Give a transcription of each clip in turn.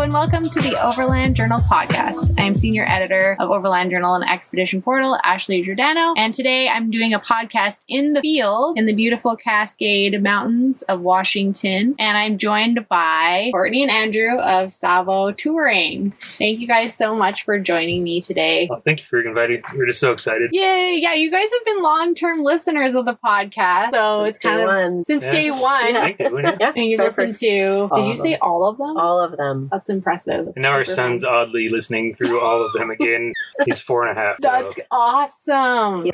and welcome to the Overland Journal podcast. I am senior editor of Overland Journal and Expedition Portal, Ashley Giordano, and today I'm doing a podcast in the field in the beautiful Cascade Mountains of Washington, and I'm joined by Courtney and Andrew of Tsavo Touring. Thank you guys so much for joining me today. Well, thank you for inviting. We're just so excited. Yay! Yeah, you guys have been long-term listeners of the podcast, so Since it's kind of since day one. Yeah. And you listened to, did you say all of them? All of them. That's impressive. And now our son's oddly listening through all of them again. He's 4.5. That's awesome.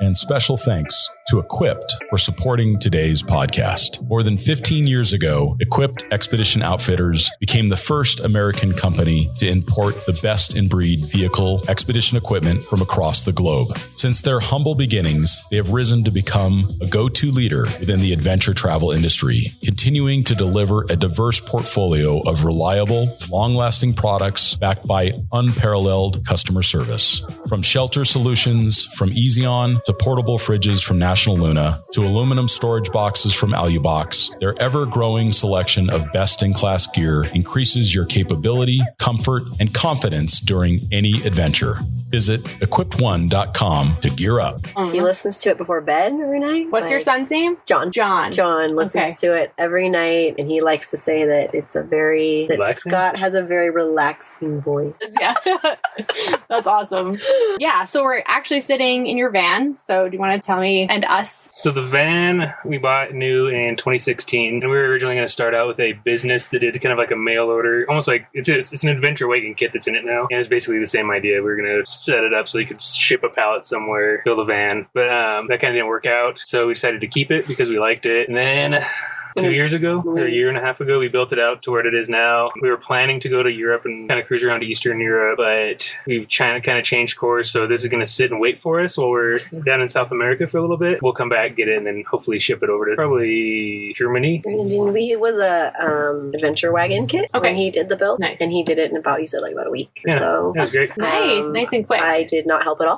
And special thanks to Equipped for supporting today's podcast. More than 15 years ago, Equipped Expedition Outfitters became the first American company to import the best-in-breed vehicle expedition equipment from across the globe. Since their humble beginnings, they have risen to become a go-to leader within the adventure travel industry, continuing to deliver a diverse portfolio of reliable, long-lasting products backed by unparalleled customer service. From shelter solutions from Easy On to portable fridges from National Luna to aluminum storage boxes from Alubox, their ever-growing selection of best-in-class gear increases your capability, comfort, and confidence during any adventure. Visit equippedone.com to gear up. He listens to it before bed every night. What's your son's name? John. John listens to it every night, and he likes to say that it's relaxing? Scott has a very relaxing voice. Yeah. That's awesome. Yeah, so we're actually sitting in your van. So do you want to tell me and us? So the van we bought new in 2016, and we were originally going to start out with a business that did kind of like a mail order, almost like it's an adventure wagon kit that's in it now. And it's basically the same idea. We were going to set it up so you could ship a pallet somewhere, build a van. But that kind of didn't work out. So we decided to keep it because we liked it. And then 2 years ago, or a year and a half ago, we built it out to where it is now. We were planning to go to Europe and kind of cruise around to Eastern Europe, but we've kind of changed course. So this is going to sit and wait for us while we're down in South America for a little bit. We'll come back, get it, and then hopefully ship it over to probably Germany. It was a adventure wagon kit when he did the build. Nice. And he did it in about a week or Yeah, so. that was great. Nice and quick. I did not help at all.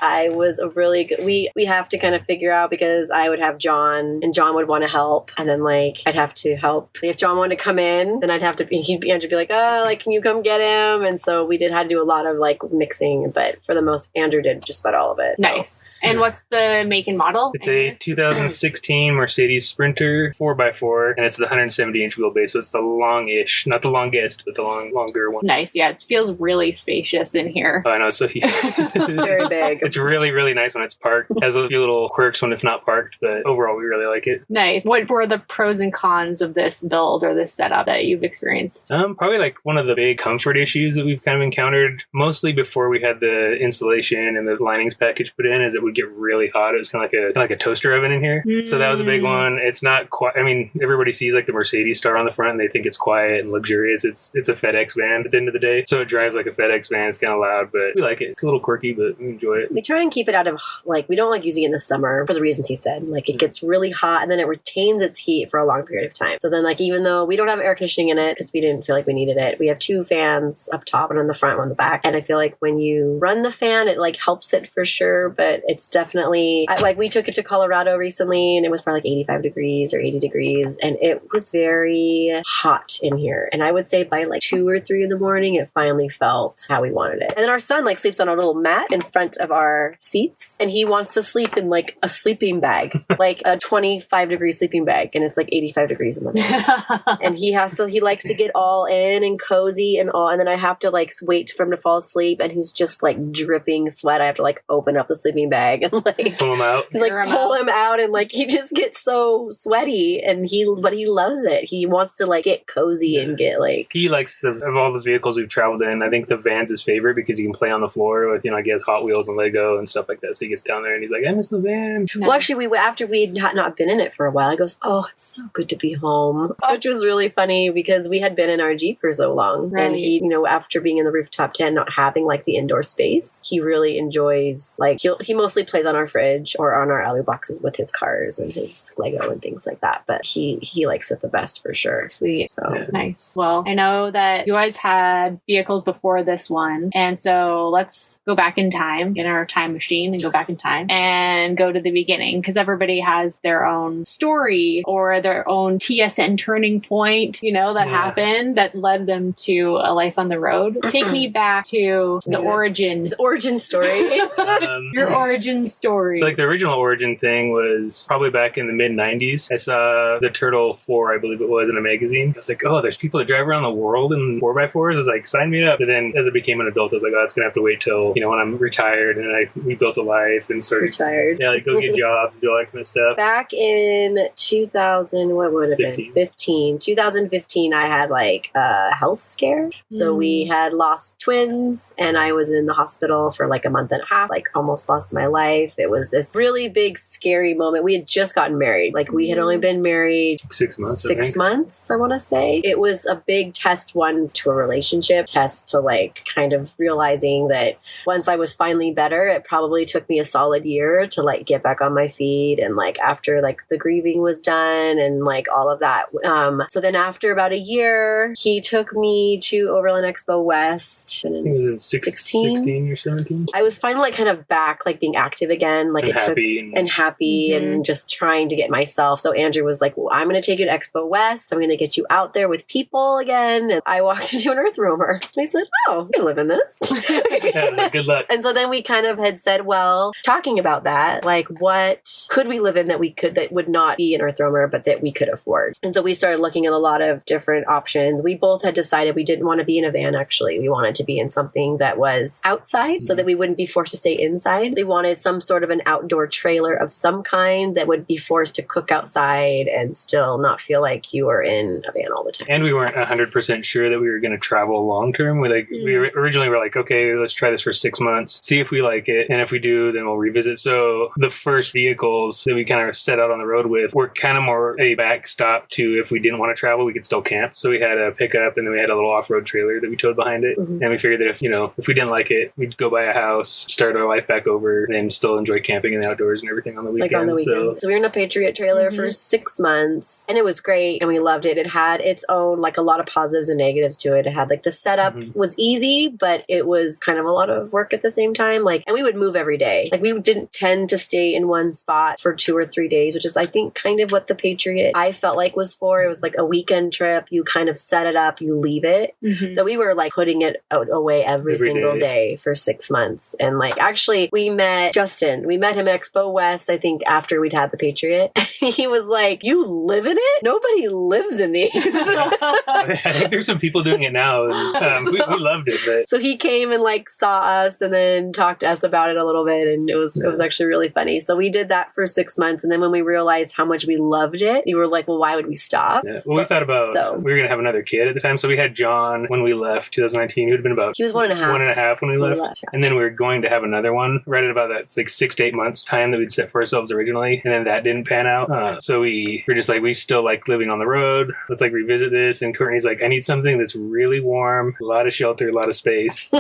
I was a really good... We have to kind of figure out, because I would have John, and John would want to help, and then I'd have to help. If John wanted to come in, then Andrew be like, can you come get him? And so we had to do a lot of mixing, but for the most, Andrew did just about all of it. So. Nice. And what's the make and model? It's a 2016 Mercedes Sprinter 4x4, and it's the 170-inch wheelbase, so it's the long-ish, not the longest, but the longer one. Nice. Yeah, it feels really spacious in here. Oh, I know, it's so huge. It's very big. It's really, really nice when it's parked. It has a few little quirks when it's not parked, but overall, we really like it. Nice. What were the pros and cons of this build or this setup that you've experienced? Probably one of the big comfort issues that we've kind of encountered, mostly before we had the insulation and the linings package put in, is it would get really hot. It was kind of like a toaster oven in here. So that was a big one. It's not quite, everybody sees the Mercedes star on the front and they think it's quiet and luxurious. It's a FedEx van at the end of the day. So it drives like a FedEx van. It's kind of loud, but we like it. It's a little quirky, but we enjoy it. We try and keep it out of, we don't like using it in the summer for the reasons he said. It gets really hot and then it retains its heat for a long period of time. So then even though we don't have air conditioning in it because we didn't feel like we needed it, we have 2 fans up top and on the front and on the back. And I feel like when you run the fan, it helps it for sure. But it's definitely, we took it to Colorado recently and it was probably 85 degrees or 80 degrees. And it was very hot in here. And I would say by 2 or 3 in the morning, it finally felt how we wanted it. And then our son sleeps on a little mat in front of our seats. And he wants to sleep in a sleeping bag, a 25 degree sleeping bag. And it's 85 degrees in the morning. And he likes to get all in and cozy and then I have to wait for him to fall asleep and he's just dripping sweat. I have to open up the sleeping bag and pull him out. Pull him out and he just gets so sweaty but he loves it. He wants to get cozy and get he likes of all the vehicles we've traveled in, I think the van's his favorite because he can play on the floor with, he has Hot Wheels and Lego and stuff like that. So he gets down there and he's like, I miss the van. No. Well, actually, after we had not been in it for a while, he goes, oh, it's so good to be home. Which was really funny because we had been in our Jeep for so long. Right. And he, after being in the rooftop tent, not having the indoor space, he really enjoys, he mostly plays on our fridge or on our alley boxes with his cars and his Lego and things like that. But he likes it the best for sure. Sweet. So nice. Well, I know that you guys had vehicles before this one. And so let's go back in time, get our time machine and go back in time and go to the beginning because everybody has their own story story or their own TSN turning point, that happened that led them to a life on the road. Take me back to the origin. The origin story. Your origin story. So like the original origin thing was probably back in the mid 90s. I saw the Turtle 4, I believe it was, in a magazine. I was like, oh, there's people that drive around the world in 4x4s. I was like, sign me up. And then as I became an adult, I was like, oh, it's going to have to wait till, when I'm retired. And we built a life and started. Retired. Yeah, like go get jobs, do all that kind of stuff. Back in 2000, what would it have been? 2015, I had like a health scare. So we had lost twins and I was in the hospital for like a month and a half, like almost lost my life. It was this really big, scary moment. We had just gotten married. Like we had only been married 6 months. 6 months, I want to say. It was a big test, one to a relationship, test to like kind of realizing that once I was finally better, it probably took me a solid year to like get back on my feet. And like after like the grieving was done and like all of that. So then after about a year, he took me to Overland Expo West. And in 16 or 17. I was finally like kind of back, like being active again, like happy and just trying to get myself. So Andrew was like, well, I'm going to take you to Expo West. I'm going to get you out there with people again. And I walked into an earth roamer. I said, oh, you can live in this. Yeah, like, good luck. And so then we kind of had said, well, talking about that, like what could we live in that would not be an earth roamer, but that we could afford. And so we started looking at a lot of different options. We both had decided we didn't want to be in a van, actually. We wanted to be in something that was outside so that we wouldn't be forced to stay inside. We wanted some sort of an outdoor trailer of some kind that would be forced to cook outside and still not feel like you were in a van all the time. And we weren't 100% sure that we were going to travel long term. We originally were like, okay, let's try this for 6 months, see if we like it. And if we do, then we'll revisit. So the first vehicles that we kind of set out on the road with were kind of more a backstop to if we didn't want to travel, we could still camp. So we had a pickup and then we had a little off-road trailer that we towed behind it. And we figured that if we didn't like it, we'd go buy a house, start our life back over, and still enjoy camping in the outdoors and everything on the weekend. Like on the weekend. So we were in a Patriot trailer for 6 months and it was great and we loved it. It had its own, like a lot of positives and negatives to it. It had like the setup was easy, but it was kind of a lot of work at the same time. Like, and we would move every day. Like we didn't tend to stay in one spot for 2 or 3 days, which is I think kind of what the Patriot I felt like was for. It was like a weekend trip. You kind of set it up, you leave it. So we were like putting it away every single day for 6 months. And like actually we met Justin. We met him at Expo West, I think after we'd had the Patriot. He was like, you live in it? Nobody lives in these. I think there's some people doing it now. And, we loved it. But. So he came and like saw us and then talked to us about it a little bit. And it was actually really funny. So we did that for 6 months. And then when we realized how much we loved it, we were like, well, why would we stop? Yeah. Well, we thought about, we were going to have another kid at the time. So we had John when we left 2019. He would have been about... He was 1.5. 1.5 when we left. And then we were going to have another one right at about that. It's like 6 to 8 months time that we'd set for ourselves originally. And then that didn't pan out. So we were just like, we still like living on the road. Let's like revisit this. And Courtney's like, I need something that's really warm, a lot of shelter, a lot of space.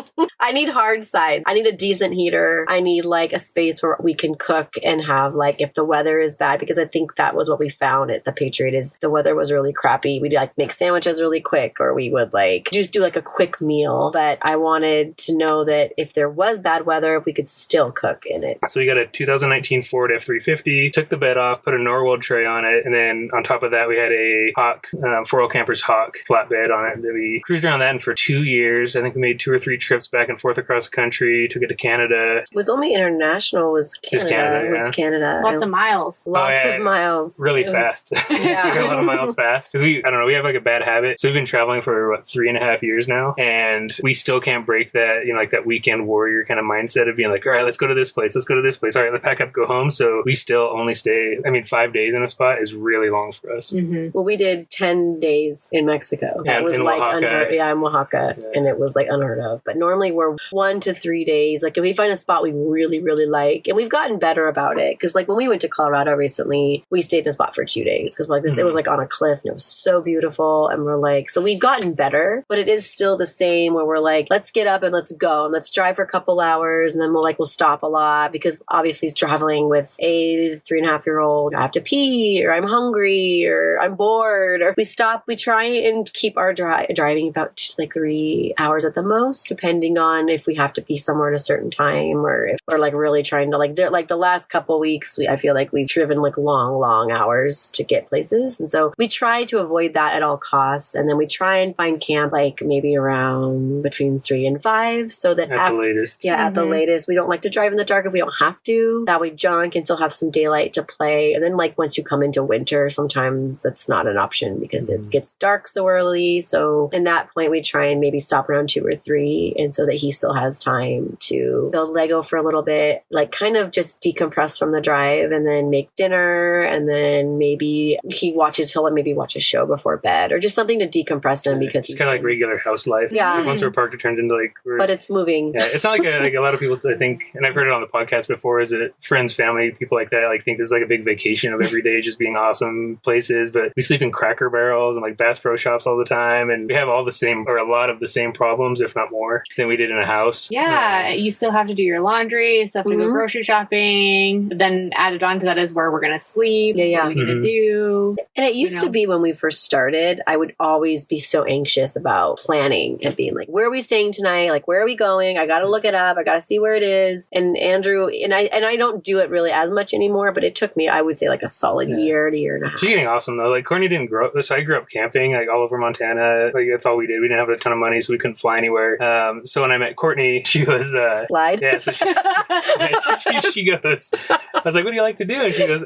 I need hard sides. I need a decent heater. I need like a space where we can cook and have like if the weather is bad, because I think that was what we found at the Patriot is the weather was really crappy. We'd like make sandwiches really quick or we would like just do like a quick meal. But I wanted to know that if there was bad weather, we could still cook in it. So we got a 2019 Ford F350, took the bed off, put a Norwood tray on it, and then on top of that we had a Hawk, 4L Campers Hawk flatbed on it. That we cruised around that for 2 years. I think we made 2 or 3 trips back and forth across the country, took it to Canada. What's only international was Canada. It was Canada. Lots of miles. Lots of miles. Really fast. Yeah. We got a lot of miles fast. Because we have like a bad habit. So we've been traveling for 3.5 years now, and we still can't break that, like that weekend warrior kind of mindset of being like, all right, let's go to this place. Let's go to this place. All right, let's pack up, go home. So we still only stay, 5 days in a spot is really long for us. Well, we did 10 days in Mexico. That was like unheard. Yeah, in Oaxaca. Yeah. And it was like unheard of. But normally we're 1 to 3 days. Like if we find a spot we really, really like, and we've gotten better about it. Because like when we went to Colorado recently, we stayed in a spot for 2 days. Because like this, it was like on a cliff and it was so beautiful. And we're like, so we've gotten better, but it is still the same where we're like, let's get up and let's go and let's drive for a couple hours. And then we'll stop a lot because obviously it's traveling with a 3.5-year-old. I have to pee or I'm hungry or I'm bored or we stop. We try and keep our driving about like 3 hours at the most, depending on if we have to be somewhere at a certain time or if we're like really trying to like the last couple weeks, I feel like we've driven like long hours. hours to get places. And so we try to avoid that at all costs. And then we try and find camp like maybe around between 3 and 5 so that at the latest. Yeah, at the latest. We don't like to drive in the dark if we don't have to. That way John can still have some daylight to play. And then like once you come into winter, sometimes that's not an option because it gets dark so early. So in that point, we try and maybe stop around 2 or 3 and so that he still has time to build Lego for a little bit, like kind of just decompress from the drive and then make dinner. And then maybe he'll maybe watch a show before bed or just something to decompress him because it's kind of like regular house life. Yeah. Once we're parked, it turns into like... But it's moving. Yeah, it's not like a lot of people, I think, and I've heard it on the podcast before, is that friends, family, people like that, like think this is like a big vacation of every day just being awesome places. But we sleep in Cracker Barrels and like Bass Pro Shops all the time. And we have all the same, or a lot of the same problems, if not more, than we did in a house. Yeah. You still have to do your laundry, still have to go grocery shopping. But then added on to that is where we're going to sleep. Yeah. What are we going to do? And it used to be when we first started, I would always be so anxious about planning and being like, where are we staying tonight? Like, where are we going? I got to look it up. I got to see where it is. And Andrew, and I don't do it really as much anymore, but it took me, I would say like a solid year to year and a half. She's getting awesome though. Like Courtney didn't grow up, so I grew up camping like all over Montana. Like that's all we did. We didn't have a ton of money, so we couldn't fly anywhere. So when I met Courtney, she was lied. Yeah, so she goes, I was like, what do you like to do? And she goes,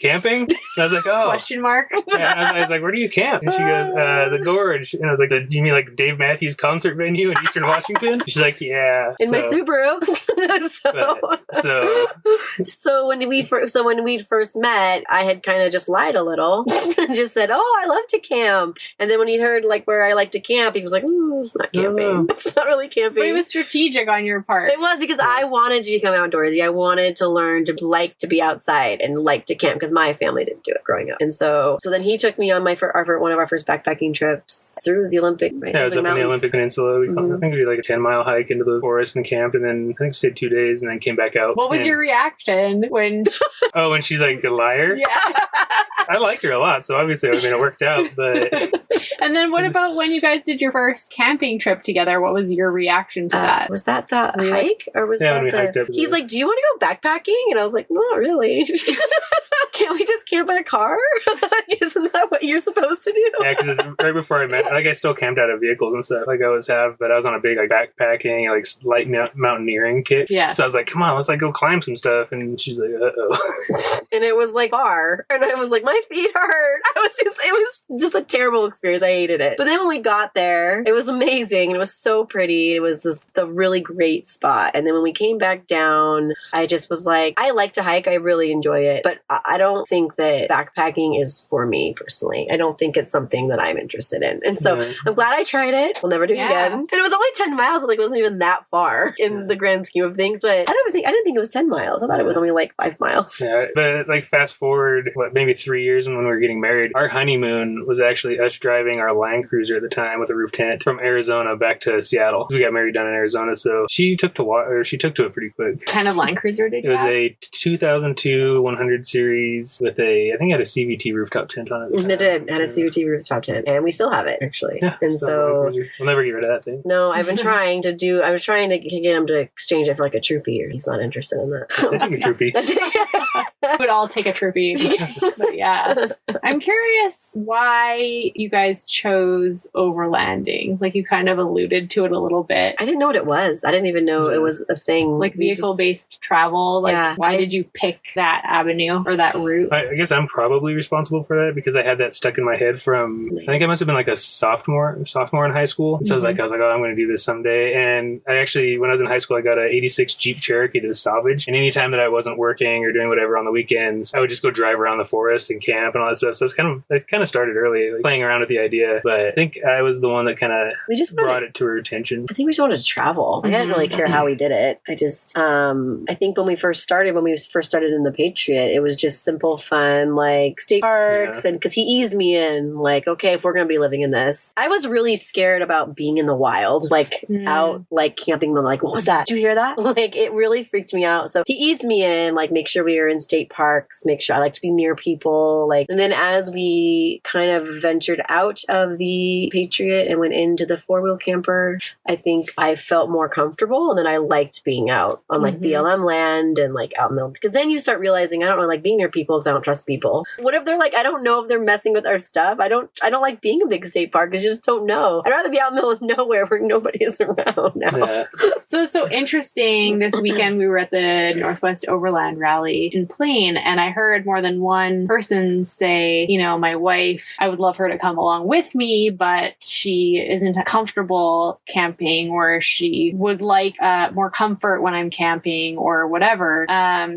camping? And I was like, oh. Question mark. Yeah, and I was like, where do you camp? And she goes, the Gorge. And I was like, do you mean like Dave Matthews concert venue in Eastern Washington? She's like, yeah. In my Subaru. So when we first met, I had kind of just lied a little and just said, oh, I love to camp. And then when he heard like where I like to camp, he was like, it's not camping. It's not really camping. But it was strategic on your part. It was because I wanted to become outdoorsy. I wanted to learn to like to be outside and like to camp because my family didn't do it growing up. And so then he took me on one of our first backpacking trips through the Olympic. Right? Yeah, it was up in the Olympic Peninsula. I think we did like a 10-mile hike into the forest and camped, and then I think we stayed 2 days and then came back out. What was your reaction when... Oh, when she's like a liar? Yeah. I liked her a lot, so obviously it worked out, but... And then what about when you guys did your first camping trip together? What was your reaction to that? Was that the hike? Or was that the... He's like, do you want to go backpacking? And I was like, not really. Can't we just camp in a car? Isn't that what you're supposed to do? Yeah, because right before I met, like I still camped out of vehicles and stuff, like I always have, but I was on a big like backpacking, like light mountaineering kit. Yeah. So I was like, come on, let's like go climb some stuff. And she's like, uh-oh. And it was like far. And I was like, my feet hurt. It was just a terrible experience. I hated it. But then when we got there, it was amazing. It was so pretty. It was the really great spot. And then when we came back down, I just was like, I like to hike. I really enjoy it. But I don't think that backpacking is for me personally. I don't think it's something that I'm interested in. And so I'm glad I tried it. We'll never do it again. And it was only 10 miles. Like, it wasn't even that far in the grand scheme of things. But I didn't think it was 10 miles. I thought it was only like 5 miles. Yeah, but like fast forward, maybe 3 years when we were getting married, our honeymoon was actually us driving our Land Cruiser at the time with a roof tent from Arizona back to Seattle. We got married down in Arizona, so she took to it pretty quick. What kind of Land Cruiser did you have? It was a 2002 100 series with I think it had a CVT rooftop tent on it. It did. It had a CVT rooftop tent, and we still have it actually. Yeah, and so we'll never get rid of that thing. No, I've been trying to get him to exchange it for like a Troopy. He's not interested in that. I take a Troopy. Would all take a Troopy. But yeah, I'm curious why you guys chose overlanding. Like you kind of alluded to it a little bit. I didn't know what it was. I didn't even know it was a thing. Like vehicle-based travel. Like why did you pick that avenue or that route? I guess I'm probably responsible for that because I had that stuck in my head from, I think I must have been like a sophomore in high school. So I was like, oh, I'm going to do this someday. And I actually, when I was in high school, I got a 86 Jeep Cherokee to salvage. And anytime that I wasn't working or doing whatever on the weekends, I would just go drive around the forest and camp and all that stuff. So it kind of started early, like playing around with the idea. But I think I was the one that kind of brought it to her attention. I think we just wanted to travel. I didn't really care how we did it. I just, I think when we first started in the Patriot, it was just simple fun, like state parks. And because he eased me in, like, okay, if we're going to be living in this. I was really scared about being in the wild, like out, like camping. I'm like, what was that? Did you hear that? Like, it really freaked me out. So he eased me in, like, make sure we were in state state parks, make sure I like to be near people. And then as we kind of ventured out of the Patriot and went into the 4-wheel camper, I think I felt more comfortable, and then I liked being out on BLM land and out in the, because then you start realizing I don't really like being near people because I don't trust people. What if they're I don't know if they're messing with our stuff. I don't like being a big state park because you just don't know. I'd rather be out in the middle of nowhere where nobody is around now. Yeah. So interesting. This weekend we were at the Northwest Overland rally in Plain, and I heard more than one person say, my wife, I would love her to come along with me, but she isn't comfortable camping, or she would like more comfort when I'm camping or whatever.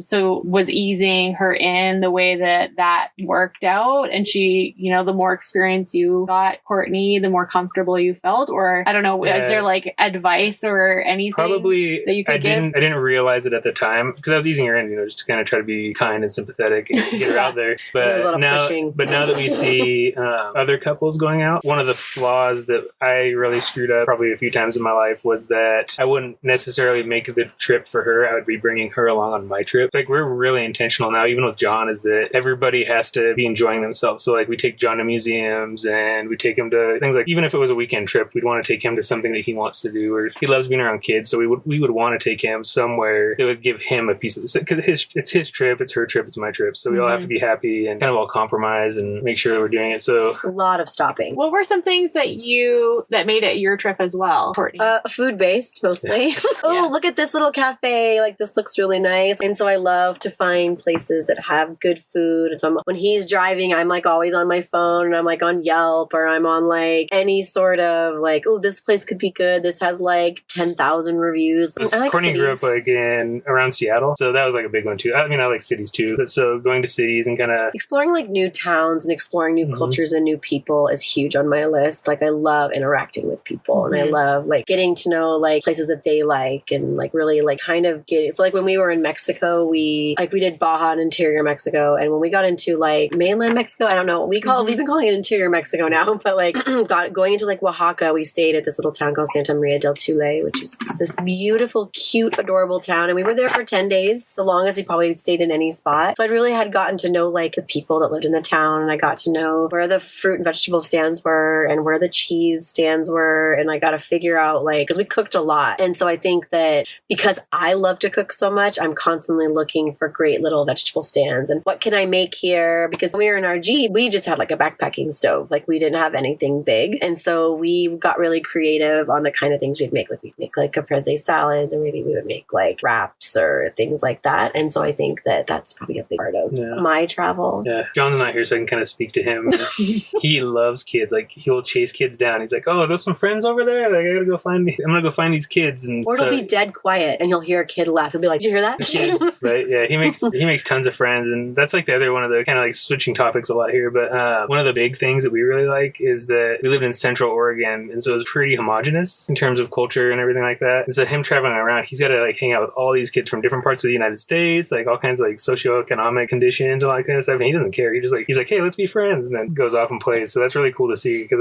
So was easing her in the way that worked out, and she, the more experience you got, Courtney, the more comfortable you felt, or I don't know, is there advice or anything probably that you could give? I didn't realize it at the time because I was easing her in, just to kind of try to be kind and sympathetic and get her out there. But now that we see other couples going out, one of the flaws that I really screwed up probably a few times in my life was that I wouldn't necessarily make the trip for her. I would be bringing her along on my trip. We're really intentional now, even with John, is that everybody has to be enjoying themselves. So we take John to museums, and we take him to things even if it was a weekend trip, we'd want to take him to something that he wants to do, or he loves being around kids. So we would want to take him somewhere that would give him a piece of it, because it's his trip, it's her trip, it's my trip. So we all have to be happy and kind of all compromise and make sure that we're doing it. So a lot of stopping. What were some things that made it your trip as well, Courtney? Food based mostly. Look at this little cafe. This looks really nice. And so I love to find places that have good food. And so when he's driving, I'm always on my phone, and I'm on Yelp, or I'm on any sort of this place could be good. This has 10,000 reviews. Courtney grew up around Seattle, so that was a big one too. I mean, I like cities too. So going to cities and kind of exploring new towns and exploring new cultures and new people is huge on my list. I love interacting with people, and I love getting to know places that they like, and really kind of getting. So when we were in Mexico, we did Baja and interior Mexico, and when we got into mainland Mexico, I don't know, we've been calling it interior Mexico now, but going into Oaxaca, we stayed at this little town called Santa Maria del Tule, which is this beautiful, cute, adorable town, and we were there for 10 days, the longest we probably stayed in any spot. So I really had gotten to know the people that lived in the town, and I got to know where the fruit and vegetable stands were and where the cheese stands were, and I got to figure out because we cooked a lot. And so I think that because I love to cook so much, I'm constantly looking for great little vegetable stands and what can I make here, because when we were in our Jeep, we just had a backpacking stove. We didn't have anything big, and so we got really creative on the kind of things we'd make. We'd make caprese salads, or maybe we would make wraps or things like that. And so I think that that's probably a big part of my travel. Yeah, John's not here, so I can kind of speak to him. He loves kids. He'll chase kids down. He's oh, are those some friends over there? I gotta go find. I'm gonna go find these kids. And or it'll be dead quiet, and you'll hear a kid laugh. He'll be like, "Did you hear that?" Yeah, right? Yeah, he makes tons of friends, and that's the other one of the kind of switching topics a lot here. But one of the big things that we really like is that we lived in Central Oregon, and so it's pretty homogenous in terms of culture and everything like that. And so him traveling around, he's got to hang out with all these kids from different parts of the United States, all kinds of socioeconomic conditions and all that kind of stuff. And he doesn't care. He just he's hey, let's be friends, and then goes off and plays. So that's really cool to see, because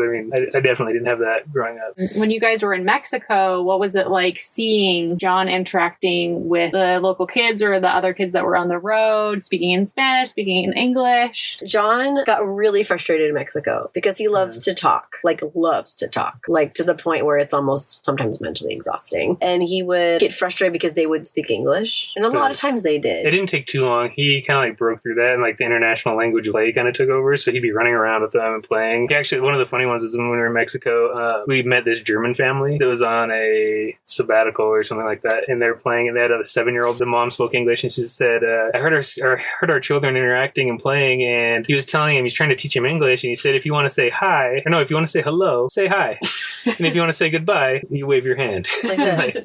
I definitely didn't have that growing up. When you guys were in Mexico, what was it like seeing John interacting with the local kids or the other kids that were on the road, speaking in Spanish, speaking in English? John got really frustrated in Mexico because he loves to talk, to the point where it's almost sometimes mentally exhausting. And he would get frustrated because they would speak English. And a lot of times they did. It didn't take too long. He kind of broke through that, and the international language of play kind of took over. So he'd be running around with them and playing. Actually, one of the funny ones is when we were in Mexico, we met this German family that was on a sabbatical or something like that. And they're playing, and they had a 7-year-old. The mom spoke English, and she said, I heard our children interacting and playing, and he was telling him, he's trying to teach him English, and he said, if you want to say hi, or no, if you want to say hello, say hi. And if you want to say goodbye, you wave your hand. Like this.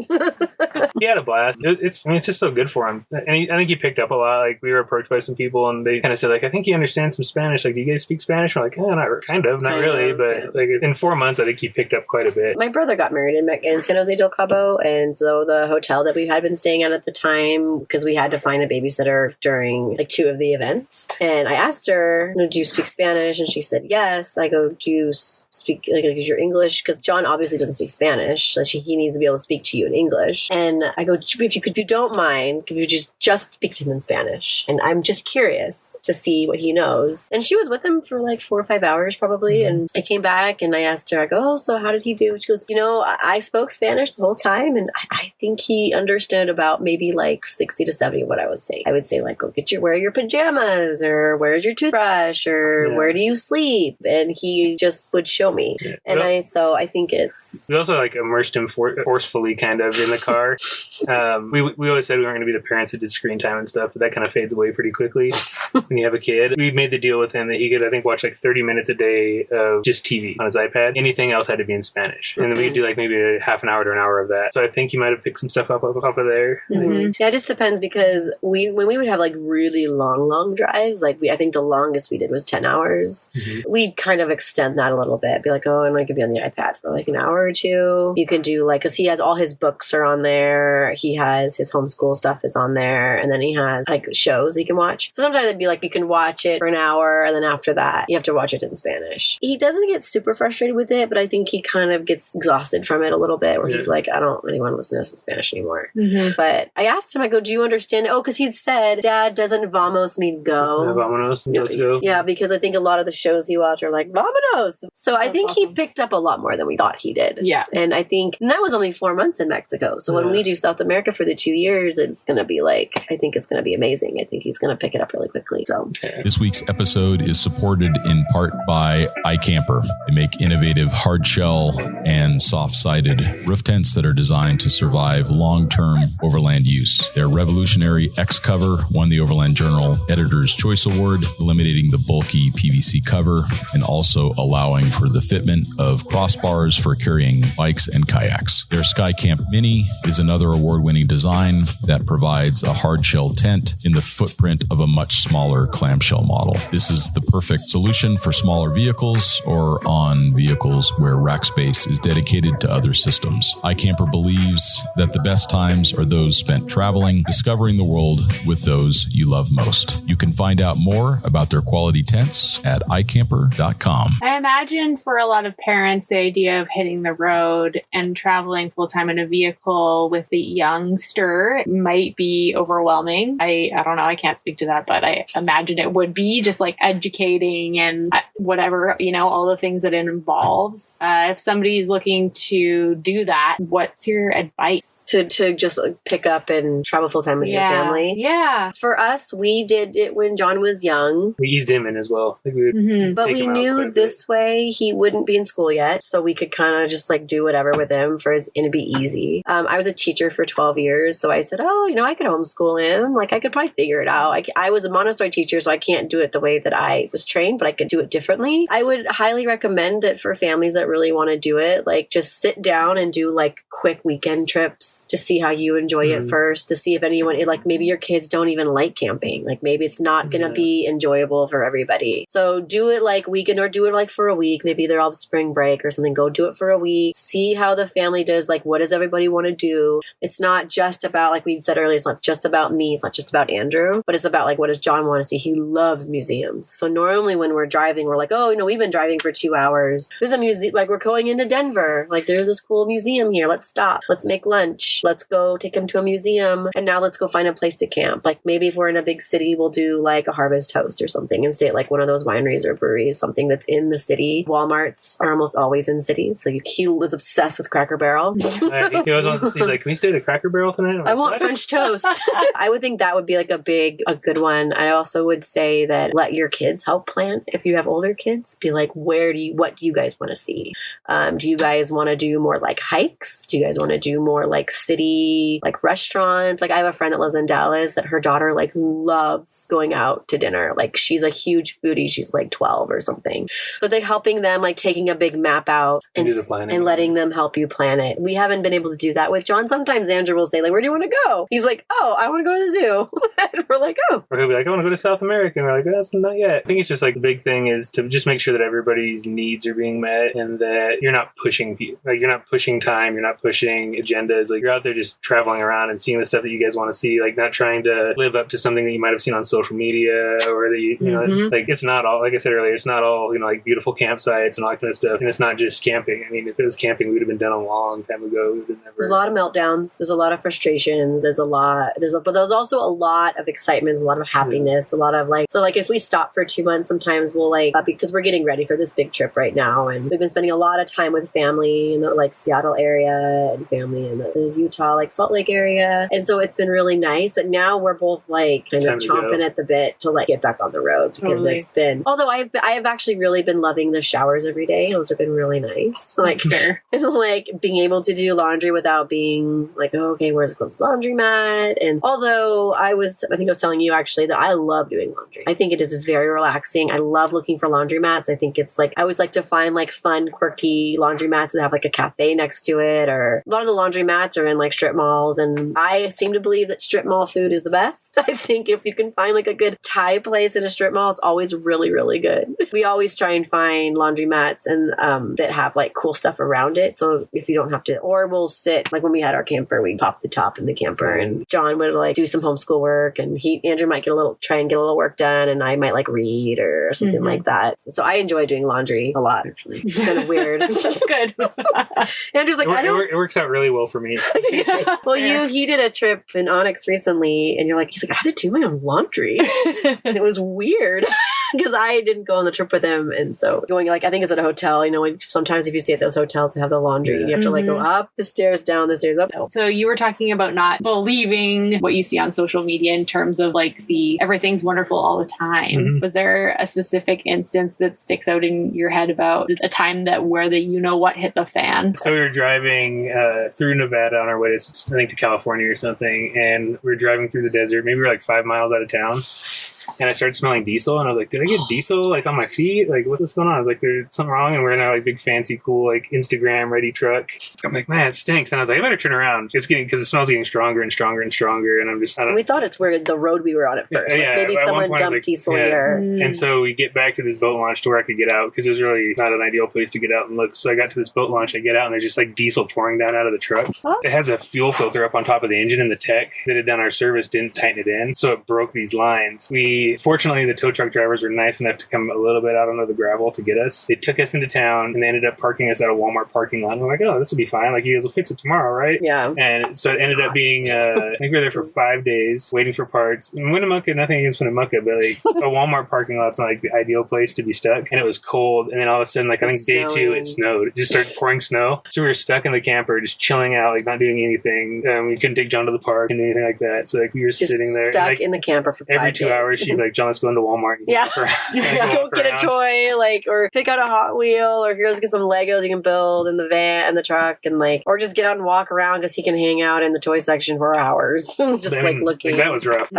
He had a blast. It's just so good for him. And I think he picked up a lot. We were approached by some people, and they kind of said, I think he understands some Spanish. Do you guys speak Spanish? We're not really. But in 4 months, I think he picked up quite a bit. My brother got married in San Jose del Cabo, and so the hotel that we had been staying at the time, because we had to find a babysitter during 2 of the events. And I asked her, do you speak Spanish? And she said, yes. I go, do you speak, is your English? Because John obviously doesn't speak Spanish. He needs to be able to speak to you in English. And then I go, if you don't mind, could you just speak to him in Spanish? And I'm just curious to see what he knows. And she was with him for like 4 or 5 hours probably. And I came back and I asked her, I go, oh, so how did he do? She goes, I spoke Spanish the whole time. And I think he understood about maybe like 60 to 70 of what I was saying. I would say like, go wear your pajamas, or where's your toothbrush, or where do you sleep? And he just would show me. Yeah. And I think we also like immersed him forcefully kind of in the car. We always said we weren't going to be the parents that did screen time and stuff, but that kind of fades away pretty quickly when you have a kid. We made the deal with him that he could, I think, watch like 30 minutes a day of just TV on his iPad. Anything else had to be in Spanish. And then we'd do like maybe a half an hour to an hour of that. So I think he might have picked some stuff up off of there. Mm-hmm. Yeah, it just depends, because when we would have like really long drives, like I think the longest we did was 10 hours. Mm-hmm. We'd kind of extend that a little bit. Be like, oh, and I could be on the iPad for like an hour or two. You can do like, because he has all his books are on there. He has his homeschool stuff is on there. And then he has like shows he can watch. So sometimes it'd be like, you can watch it for an hour, and then after that, you have to watch it in Spanish. He doesn't get super frustrated with it, but I think he kind of gets exhausted from it a little bit, where he's like, I don't really want to listen to this in Spanish anymore. Mm-hmm. But I asked him, I go, do you understand? Oh, because he'd said, Dad, doesn't vamos mean go? Yeah, vamonos, let's go. Yeah, because I think a lot of the shows he watched are like, vamonos. So I think he picked up a lot more than we thought he did. Yeah. And I think, and that was only 4 months in Mexico. So when we do South America for the 2 years, it's going to be like, I think it's going to be amazing. I think he's going to pick it up really quickly. So this week's episode is supported in part by iCamper. They make innovative hard shell and soft-sided roof tents that are designed to survive long-term overland use. Their revolutionary X cover won the Overland Journal Editor's Choice Award, eliminating the bulky PVC cover and also allowing for the fitment of crossbars for carrying bikes and kayaks. Their Skycamp Mini is another award-winning design that provides a hard shell tent in the footprint of a much smaller clamshell model. This is the perfect solution for smaller vehicles or on vehicles where rack space is dedicated to other systems. iCamper believes that the best times are those spent traveling, discovering the world with those you love most. You can find out more about their quality tents at iCamper.com. I imagine for a lot of parents, the idea of hitting the road and traveling full-time in a vehicle with a youngster might be overwhelming. I don't know. I can't speak to that, but I imagine it would be just like educating and whatever, all the things that it involves. If somebody's looking to do that, what's your advice? To just pick up and travel full-time with your family? Yeah. For us, we did it when John was young. We eased him in as well. Like but we knew this way he wouldn't be in school yet, so we could kind of just like do whatever with him and it'd be easy. I was a teacher for 12 years, so I said, I could homeschool him. Like I could probably figure it out. I was a Montessori teacher, so I can't do it the way that I was trained, but I could do it differently. I would highly recommend that for families that really want to do it, like just sit down and do like quick weekend trips to see how you enjoy it first, to see if anyone, like maybe your kids don't even like camping. Like maybe it's not going to be enjoyable for everybody. So do it like weekend, or do it like for a week. Maybe they're all spring break or something. Go do it for a week. See how the family does. Like, what does everybody want to do? It's not just about, like we said earlier, it's not just about me. It's not just about Andrew, but it's about like, what does John want to see? He loves museums. So normally when we're driving, we're like, we've been driving for 2 hours. There's a museum, like we're going into Denver. Like there's this cool museum here. Let's stop. Let's make lunch. Let's go take him to a museum. And now let's go find a place to camp. Like maybe if we're in a big city, we'll do like a harvest toast or something and stay at like one of those wineries or breweries, something that's in the city. Walmarts are almost always in cities. So he was obsessed with Cracker Barrel. He always wants to see, like, can we stay at a Cracker Barrel tonight? I want French toast. I would think that would be like a good one. I also would say that let your kids help plan. If you have older kids, be like, what do you guys want to see? Do you guys want to do more like hikes? Do you guys want to do more like city, like restaurants? Like I have a friend that lives in Dallas that her daughter like loves going out to dinner. Like she's a huge foodie. She's like 12 or something. So they're helping them, like taking a big map out and letting them help you plan it. We haven't been able to do that with John. Sometimes Andrew will say like, where do you want to go? He's like, I want to go to the zoo. And we're like, oh. Or he'll be like, I want to go to South America. And we're like, that's not yet. I think it's just like the big thing is to just make sure that everybody's needs are being met and that you're not pushing people. Like you're not pushing time. You're not pushing agendas. Like you're out there just traveling around and seeing the stuff that you guys want to see. Like not trying to live up to something that you might have seen on social media or that you know, like it's not all, like I said earlier, it's not all, like beautiful campsites and all that kind of stuff. And it's not just camping. I mean, if it was camping, we would have been done a long time ago. There's a lot of meltdowns. downs. There's a lot of frustrations. But there's also a lot of excitement, a lot of happiness, a lot of like, so like if we stop for 2 months, sometimes we'll like, because we're getting ready for this big trip right now. And we've been spending a lot of time with family in the like Seattle area and family in the Utah, like Salt Lake area. And so it's been really nice. But now we're both like kind of chomping at the bit to like get back on the road because it's been, although I have actually really been loving the showers every day. Those have been really nice. Like, and like being able to do laundry without being like, oh, okay, where's the closest laundromat? And although I think I was telling you actually that I love doing laundry. I think it is very relaxing. I love looking for laundromats. I think it's like, I always like to find like fun, quirky laundromats that have like a cafe next to it, or a lot of the laundromats are in like strip malls. And I seem to believe that strip mall food is the best. I think if you can find like a good Thai place in a strip mall, it's always really, really good. We always try and find laundromats and that have like cool stuff around it. So if you don't have to, or we'll sit, like when we had our camper, we pop the top in the camper and John would like do some homeschool work and Andrew might try and get a little work done and I might like read or something like that. So I enjoy doing laundry a lot, actually. It's kind of weird. That's good. Andrew's like, it works out really well for me. Well, he did a trip in Onyx recently and he's like, I had to do my own laundry. And it was weird because I didn't go on the trip with him. And so going like, I think it's at a hotel, sometimes if you stay at those hotels, they have the laundry and you have to like go up the stairs, down the stairs, up. So you were talking about not believing what you see on social media in terms of like everything's wonderful all the time. Mm-hmm. Was there a specific instance that sticks out in your head about a time where what hit the fan? So we were driving through Nevada on our way to California or something, and we were driving through the desert. Maybe we were like 5 miles out of town. And I started smelling diesel, and I was like, did I get diesel, like, on my feet? Like, what's going on? I was like, there's something wrong, and we're in our, like, big, fancy, cool, like, Instagram-ready truck. I'm like, man, it stinks. And I was like, I better turn around. Because the smell's getting stronger and stronger and stronger, and I'm just, we thought it's where the road we were on at first. Yeah, maybe someone dumped diesel here. And so we get back to this boat launch to where I could get out, because it was really not an ideal place to get out and look. So I got to this boat launch, I get out, and there's just, like, diesel pouring down out of the truck. Huh? It has a fuel filter up on top of the engine, and the tech that had done our service didn't tighten it in, so it broke these lines. Fortunately, the tow truck drivers were nice enough to come a little bit out onto the gravel to get us. They took us into town and they ended up parking us at a Walmart parking lot. And we're like, oh, this will be fine. Like, you guys will fix it tomorrow, right? Yeah. And so it ended up being, I think we were there for 5 days waiting for parts. And Winnemucca, nothing against Winnemucca, but like a Walmart parking lot's not like the ideal place to be stuck. And it was cold. And then all of a sudden, like, I think day 2, it snowed. It just started pouring snow. So we were stuck in the camper, just chilling out, like, not doing anything. We couldn't take John to the park and anything like that. So like we were just sitting there. Stuck and, like, in the camper for 5 days. Every 2 hours, she'd be like, John, let's go into Walmart. Go get a toy, like, or pick out a Hot Wheel, or here's get some Legos you can build in the van and the truck, and like, or just get out and walk around because he can hang out in the toy section for hours, just looking. Like, that was rough.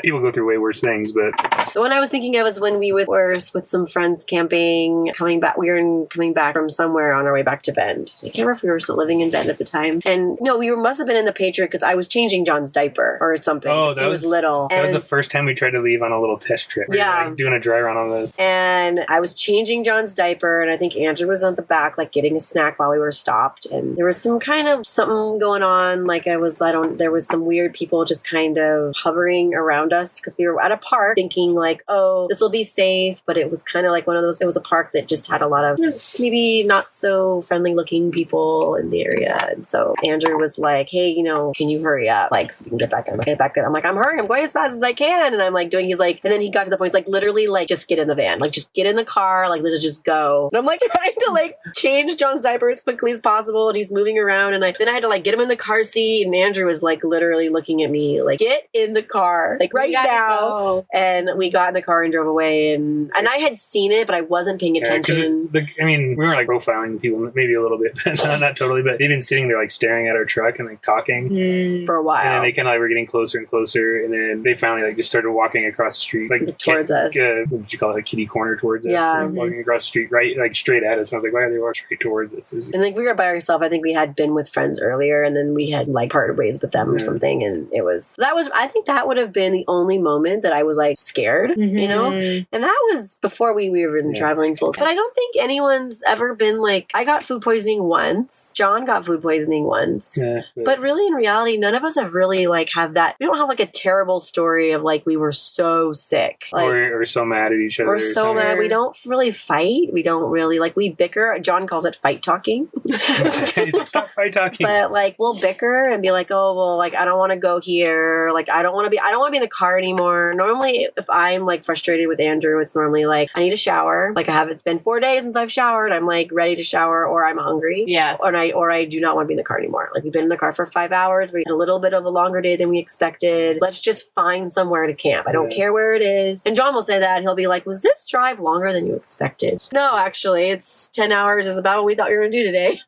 People go through way worse things, but the one I was thinking of was when we were with some friends camping, coming back from somewhere on our way back to Bend. I can't remember if we were still living in Bend at the time, and no, we must have been in the Patriot because I was changing John's diaper or something. Oh, he was little. That was the first time we tried to leave on a little test trip. Yeah. Like, doing a dry run on this. And I was changing John's diaper, and I think Andrew was on the back, like, getting a snack while we were stopped. And there was some kind of something going on. Like, there was some weird people just kind of hovering around us because we were at a park thinking, like, oh, this will be safe. But it was kind of like one of those, it was a park that just had a lot of maybe not so friendly looking people in the area. And so Andrew was like, hey, can you hurry up? Like, so we can get back. I'm like, I'm hurrying. I'm going as fast as I can. And I'm like he's like, and then he got to the point, he's like, literally, like, just get in the van. Like, just get in the car. Like, let's just go. And I'm like trying to like change John's diaper as quickly as possible. And he's moving around. And then I had to like get him in the car seat. And Andrew was like literally looking at me like, get in the car. Like right now. Go. And we got in the car and drove away. And I had seen it, but I wasn't paying attention. We were like profiling people, maybe a little bit, not totally, but they'd been sitting there like staring at our truck and like talking for a while. And then they kind of like were getting closer and closer. And then they finally like just started walking across the street, like towards us. What did you call it? Like kitty corner towards us. Yeah. Walking across the street, right, like straight at us. And I was like, why are they walking straight towards us? And like we were by ourselves. I think we had been with friends earlier, and then we had like parted ways with them or something. And I think that would have been the only moment that I was like scared, and that was before we were even traveling full time. But I don't think anyone's ever been like, I got food poisoning once. John got food poisoning once. But really in reality, none of us have really like had that. We don't have like a terrible story of like we were so so sick. Like, or so mad at each other. we're so mad. We don't really fight. We don't really, like, we bicker. John calls it fight talking. He's like, stop fight talking. But like, we'll bicker and be like, oh, well, like, I don't want to go here. Like, I don't want to be in the car anymore. Normally, if I'm like frustrated with Andrew, it's normally like, I need a shower. Like, it's been 4 days since I've showered. I'm like ready to shower, or I'm hungry. Yes. Or I do not want to be in the car anymore. Like, we've been in the car for 5 hours. We had a little bit of a longer day than we expected. Let's just find somewhere to camp. I don't care where it is. And John will say that. He'll be like, was this drive longer than you expected? No, actually, it's 10 hours is about what we thought we were going to do today.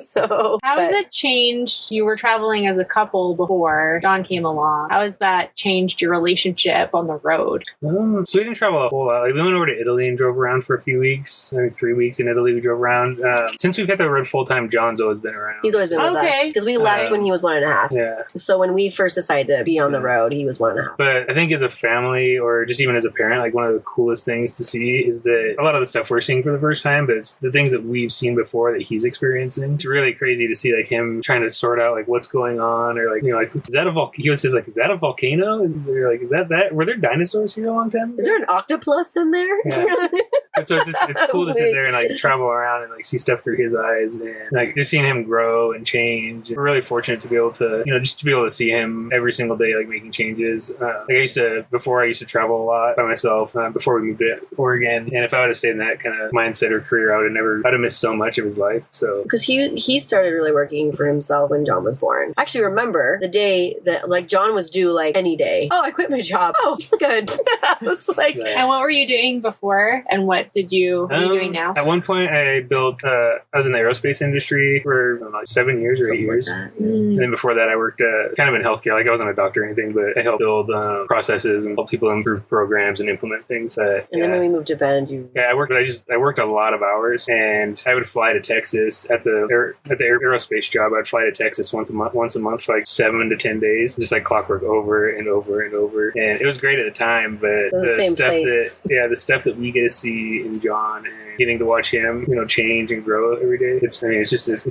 So how has it changed? You were traveling as a couple before John came along. How has that changed your relationship on the road? So we didn't travel a whole lot. Like, we went over to Italy and drove around for a few weeks. I think 3 weeks in Italy we drove around. Since we've had the road full time, John's always been around. He's always been with us. Because we left when he was 1.5. Yeah. So when we first decided to be on the road, he was 1.5. But I think as a family, or just even as a parent, like, one of the coolest things to see is that a lot of the stuff we're seeing for the first time, but it's the things that we've seen before that he's experiencing. It's really crazy to see, like, him trying to sort out, like, what's going on, or, like, you know, like, is that a volcano? He always says, like, is that a volcano? Is that? Were there dinosaurs here a long time ago? Is there an octopus in there? Yeah. And so it's cool to sit there and, like, travel around and, like, see stuff through his eyes, and, like, just seeing him grow and change. We're really fortunate to be able to, you know, just to be able to see him every single day, like, making changes. Like, before I used to travel a lot by myself before we moved to Oregon, and if I would have stayed in that kind of mindset or career, I'd have missed so much of his life. So because he started really working for himself when John was born. I actually remember the day that, like, John was due, like, any day. Oh, I quit my job. Oh, good. I was like, and what were you doing before, and what are you doing now? At one point, I was in the aerospace industry for like 7 years or 8 years. And then before that, I worked kind of in healthcare. Like, I wasn't a doctor or anything, but I helped build processes and help people improve programs and implement things. And then when we moved to Bend, I worked a lot of hours, and I would fly to Texas at the aerospace job. I'd fly to Texas once a month for like 7 to 10 days, just like clockwork, over and over and over. And it was great at the time, but the stuff that we get to see in John and getting to watch him, you know, change and grow every day. It's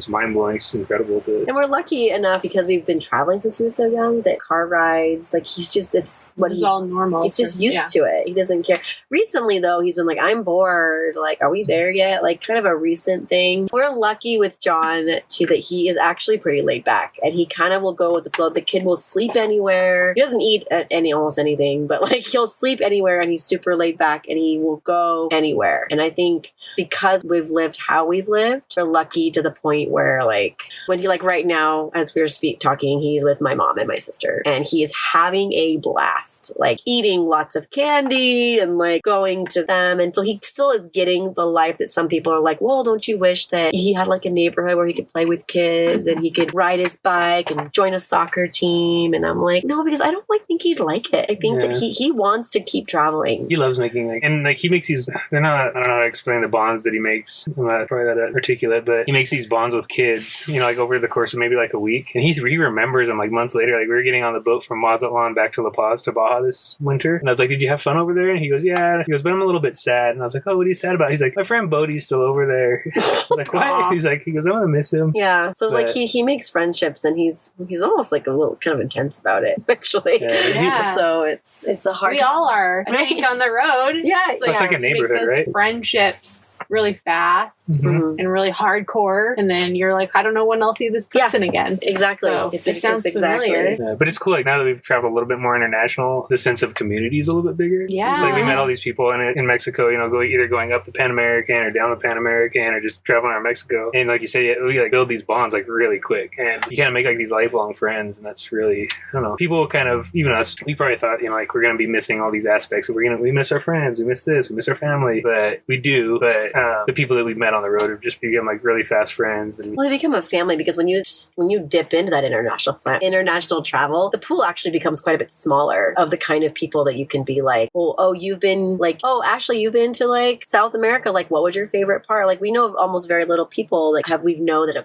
mind blowing. It's just incredible. And we're lucky enough because we've been traveling since he was so young that car rides, like, it's all normal. He's just used to it. He doesn't care. Recently, though, he's been like, I'm bored. Like, are we there yet? Like, kind of a recent thing. We're lucky with John too that he is actually pretty laid back, and he kind of will go with the flow. The kid will sleep anywhere. He doesn't eat at almost anything, but, like, he'll sleep anywhere, and he's super laid back, and he will go anywhere. And I think because we've lived how we've lived, we're lucky to the point where, like, when he, like, right now, as we were talking, he's with my mom and my sister, and he is having a blast, like, eating lots of candy and, like, going to them. And so he still is getting the life that some people are like, well, don't you wish that he had, like, a neighborhood where he could play with kids and he could ride his bike and join a soccer team? And I'm like, no, because I don't think he'd like it. I think that he wants to keep traveling. He loves making, he makes these, I don't know how to explain the bonds that he makes. I'm not probably that articulate, but he makes these bonds with kids, you know, like, over the course of maybe like a week. And he remembers them, like, months later. Like, we were getting on the boat from Mazatlan back to La Paz to Baja this winter. And I was like, did you have fun over there? And he goes, yeah. He goes, but I'm a little bit sad. And I was like, oh, what are you sad about? He's like, my friend Bodie's still over there. I was like, what? He goes, I'm going to miss him. Yeah. So, like, he makes friendships, and he's almost, like, a little kind of intense about it, actually. Yeah. So it's a hard... We all are. I think on the road. Yeah. It's like a neighborhood, right? Friendships really fast and really hardcore. And then you're like, I don't know when I'll see this person again. Exactly. So it sounds familiar. Yeah, but it's cool. Like, now that we've traveled a little bit more international, the sense of community is a little bit bigger. Yeah. It's like we met all these people in Mexico, you know, either going up the Pan American or down the Pan American or just traveling around Mexico. And like you said, we, like, build these bonds, like, really quick. And you kind of make, like, these lifelong friends. And that's really, I don't know, people kind of, even us, we probably thought, you know, like, we're going to be missing all these aspects. We miss our friends. We miss this. We miss our family. But we do. But the people that we've met on the road have just become, like, really fast friends. And they become a family because when you dip into that international travel, the pool actually becomes quite a bit smaller of the kind of people that you can be like, you've been, like, Ashley, you've been to, like, South America. Like, what was your favorite part? Like, we know of almost very little people that have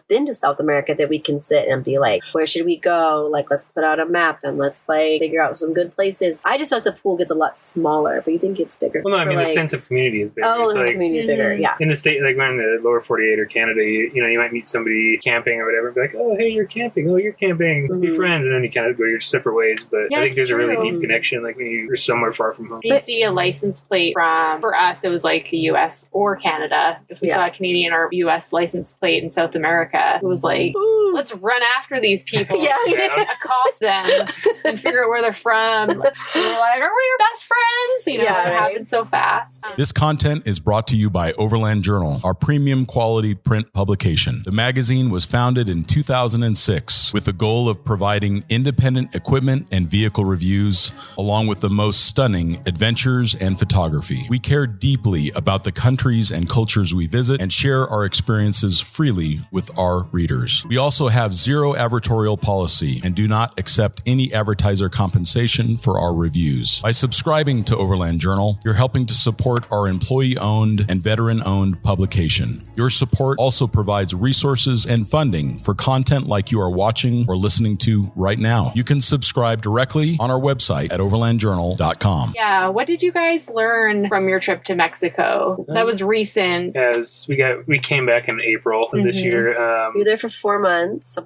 been to South America that we can sit and be like, where should we go? Like, let's put out a map and let's, like, figure out some good places. I just feel like the pool gets a lot smaller, but you think it's bigger. Well, no, I mean, the sense of community is bigger. Oh, So, this like, community is bigger. Yeah. in the state, like when in the lower 48 or Canada, you might meet somebody camping or whatever, and be like, oh, hey, you're camping. Oh, you're camping. Let's be friends. And then you kind of go your separate ways. But Yeah, I think it's there's a really true. deep connection, like when you're somewhere far from home. If you see a license plate for us, it was like the US or Canada. If we saw a Canadian or US license plate in South America, it was like, let's run after these people. Accost them and figure out where they're from. We're like, are we your best friends? It happened so fast. This content is brought to you by Overland Journal, our premium quality print publication. The magazine was founded in 2006 with the goal of providing independent equipment and vehicle reviews, along with the most stunning adventures and photography. We care deeply about the countries and cultures we visit and share our experiences freely with our readers. We also have zero advertorial policy and do not accept any advertiser compensation for our reviews. By subscribing to Overland Journal, you're helping to support our employee-owned and veteran-owned publication. Your support also provides resources and funding for content like you are watching or listening to right now. You can subscribe directly on our website at overlandjournal.com. Yeah, what did you guys learn from your trip to Mexico? That was recent. As we came back in April of this year. We were there for 4 months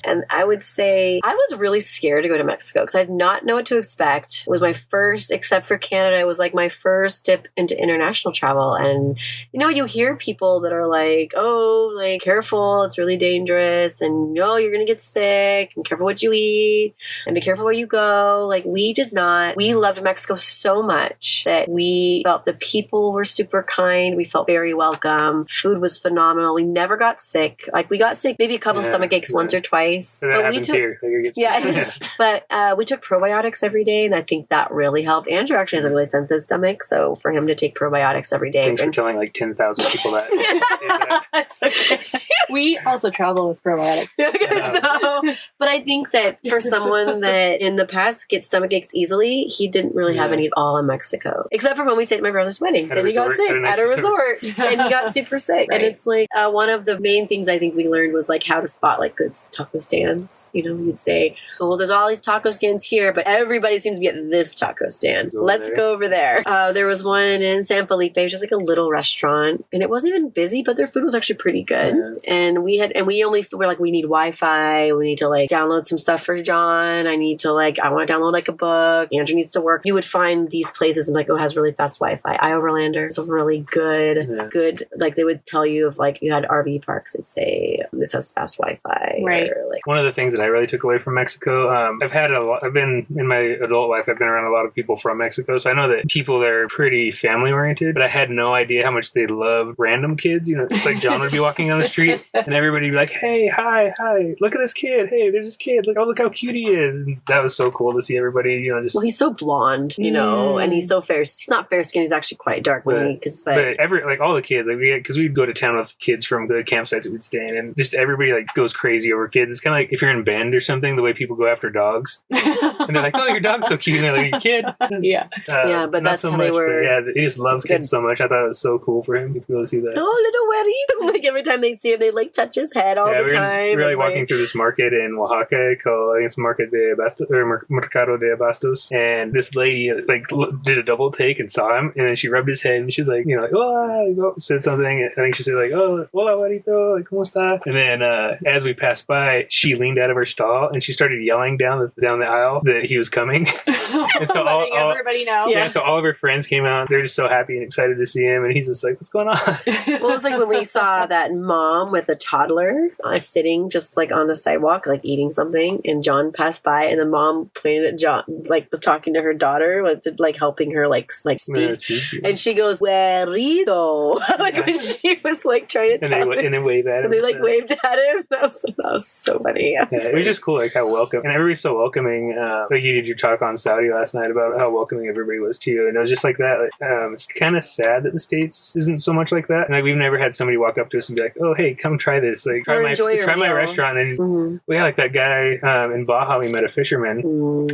and I would say I was really scared to go to Mexico because I did not know what to expect. It was my first, except for Canada, it was like my first dip into international travel. And you hear people that are like, oh, like careful, it's really dangerous, and you're gonna get sick, and careful what you eat, and be careful where you go. Like, we did not. We loved Mexico so much that we felt the people were super kind. We felt very welcome. Food was phenomenal. We never got sick. Like, we got sick maybe a couple stomach aches once or twice. And that happens here. But we took probiotics every day, and I think that really helped. Andrew actually has a really sensitive stomach, so for him to take probiotics every day. Thanks for telling like 10,000 people that. That's okay. We also travel with probiotics. But I think that for someone that in the past gets stomach aches easily, he didn't really have any at all in Mexico. Except for when we stayed at my brother's wedding. And he got sick at a resort. And he got super sick. Right. And it's like one of the main things I think we learned was like how to spot like good taco stands. You'd say, oh, well, there's all these taco stands here, but everybody seems to be at this taco stand. Let's go over there. There was one in San Felipe, which is like a little restaurant. And it wasn't even busy, but their food was actually pretty good. Yeah. And we were like, we need Wi-Fi. We need to like download some stuff for John. I want to download like a book. Andrew needs to work. You would find these places and like, oh, it has really fast Wi-Fi. Overlander is a really good, like they would tell you if like you had RV parks, it'd say this has fast Wi-Fi. Right. Or, like, one of the things that I really took away from Mexico, I've been in my adult life, I've been around a lot of people from Mexico. So I know that people there are pretty family oriented, but I had no idea how much they love random kids. It's like John would be walking down the street and everybody would be like, hey, hi, look at this kid. Hey, there's this kid. Look how cute he is. And that was so cool to see everybody, just. Well, he's so blonde, and he's so fair. He's not fair skinned. He's actually quite dark. But all the kids, because we'd go to town with kids from the campsites that we'd stay in, and just everybody like goes crazy over kids. It's kind of like if you're in Bend or something, the way people go after dogs, and they're like, "Oh, your dog's so cute," and they're like, "Your kid." But that's so how much, they were. He just loved kids so much. I thought it was so cool for him to be able to see that. Oh, little Werito! Like every time they see him, they like touch his head all the time. We were like walking through this market in Oaxaca called, I think it's Mercado de Abastos, and this lady like did a double take and saw him, and then she rubbed his head, and she's like, said something. I think she said like, "Oh, hola, Werito, like, ¿cómo está?" And then as we passed by, she leaned out of her stall and she started yelling down the aisle that he was coming. And so everybody know. Yeah, so all of her friends came out. They're just so happy and excited to see him, and he's just like, "What's going on?" Well, it was like when we saw that mom with a toddler sitting just like on the sidewalk, like eating something, and John passed by, and the mom pointed at John, like was talking to her daughter, like helping her like speak, and she goes, "Werito," like when she was like trying to tell him, and they waved at him, and they like waved at him. That was so funny. It was just cool, like how welcome, and everybody's so welcoming. Like you did your talk on Saudi last night about how welcoming everybody was to you, and it was just like that. It's kind of sad that the States isn't so much like that. And like we've never had somebody walk up to us and be like, "Oh, hey, come try this. Like try my restaurant." And we had like that guy in Baja. We met a fisherman,